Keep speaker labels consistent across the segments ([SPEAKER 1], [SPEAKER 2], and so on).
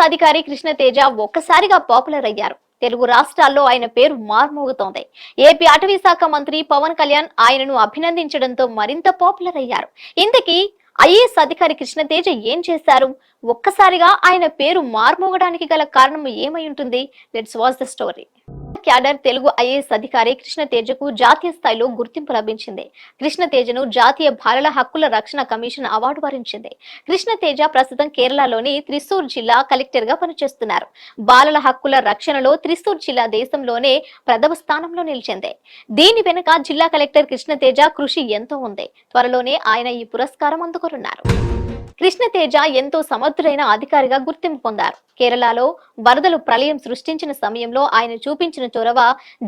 [SPEAKER 1] అధికారి కృష్ణతేజ ఒక్కసారిగా పాపులర్ అయ్యారు. తెలుగు రాష్ట్రాల్లో ఆయన పేరు మార్మోగుతోంది. ఏపీ అటవీ శాఖ మంత్రి పవన్ కళ్యాణ్ ఆయనను అభినందించడంతో మరింత పాపులర్ అయ్యారు. ఇంతకీ ఐఏఎస్ అధికారి కృష్ణతేజ ఏం చేశారు? ఒక్కసారిగా ఆయన పేరు మార్మోగడానికి గల కారణం ఏమై ఉంటుంది? Let's watch the story. Cadre Telugu IAS అధికారి కృష్ణతేజకు జాతీయ స్థాయిలో గుర్తింపు లభించింది. కృష్ణతేజను జాతీయ బాలల హక్కుల రక్షణ కమిషన్ అవార్డు వరించింది. కృష్ణతేజ ప్రస్తుతం కేరళలోని త్రిశూర్ జిల్లా కలెక్టర్ గా పనిచేస్తున్నారు. బాలల హక్కుల రక్షణలో త్రిశూర్ జిల్లా దేశంలోనే ప్రథమ స్థానంలో నిలిచింది. దీని వెనుక జిల్లా కలెక్టర్ కృష్ణతేజ కృషి ఎంతో ఉంది. త్వరలోనే ఆయన ఈ పురస్కారం అందుకోనున్నారు. కృష్ణతేజ ఎంతో సమర్థుడైన అధికారిగా గుర్తింపు పొందారు. కేరళలో వరదలు ప్రళయం సృష్టించిన సమయంలో ఆయన చూపించిన చొరవ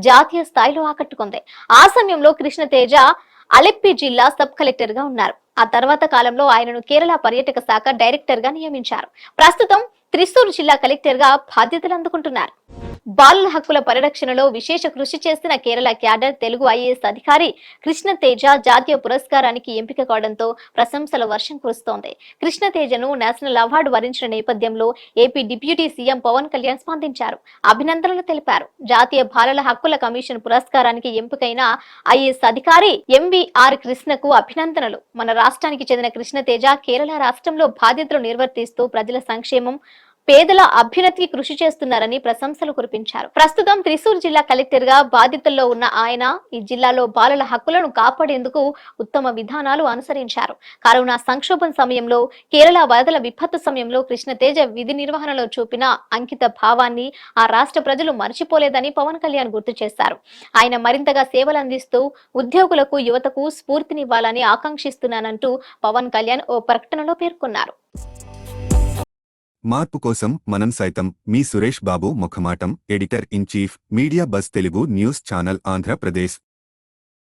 [SPEAKER 1] జాతీయ స్థాయిలో ఆకట్టుకుంది. ఆ సమయంలో కృష్ణతేజ అలెప్పి జిల్లా సబ్ కలెక్టర్ గా ఉన్నారు. ఆ తర్వాత కాలంలో ఆయనను కేరళ పర్యాటక శాఖ డైరెక్టర్ గా నియమించారు. ప్రస్తుతం త్రిశూర్ జిల్లా కలెక్టర్ గా బాధ్యతలు అందుకుంటున్నారు. బాలల హక్కుల పరిరక్షణలో విశేష కృషి చేసిన కేరళ క్యాడర్ తెలుగు ఐఏఎస్ అధికారి కృష్ణతేజ జాతీయ పురస్కారానికి ఎంపిక కావడంతో ప్రశంసల వర్షం కురుస్తోంది. కృష్ణతేజను నేషనల్ అవార్డు వరించిన నేపథ్యంలో AP deputy CM Pawan Kalyan స్పందించారు. అభినందనలు తెలిపారు. జాతీయ బాలల హక్కుల కమిషన్ పురస్కారానికి ఎంపికైన ఐఏఎస్ అధికారి ఎంవీఆర్ కృష్ణకు అభినందనలు. మన రాష్ట్రానికి చెందిన కృష్ణతేజ కేరళ రాష్ట్రంలో బాధ్యతలు నిర్వర్తిస్తూ ప్రజల సంక్షేమం, పేదల అభ్యున్నతికి కృషి చేస్తున్నారని ప్రశంసలు కురిపించారు. ప్రస్తుతం త్రిశూర్ జిల్లా కలెక్టర్ గా బాధ్యతల్లో ఉన్న ఆయన ఈ జిల్లాలో బాలల హక్కులను కాపాడేందుకు ఉత్తమ విధానాలు అనుసరించారు. కరోనా సంక్షోభం సమయంలో, కేరళ వరదల విపత్తు సమయంలో కృష్ణతేజ విధి నిర్వహణలో చూపిన అంకిత భావాన్ని ఆ రాష్ట్ర ప్రజలు మర్చిపోలేదని పవన్ కళ్యాణ్ గుర్తు చేశారు. ఆయన మరింతగా సేవలు అందిస్తూ ఉద్యోగులకు, యువతకు స్ఫూర్తినివ్వాలని ఆకాంక్షిస్తున్నానంటూ పవన్ కళ్యాణ్ ఓ ప్రకటనలో పేర్కొన్నారు.
[SPEAKER 2] మార్పు కోసం మనం సైతం. మీ Suresh Babu ముఖమాటం, editor in chief, media buzz Telugu news channel, Andhra Pradesh.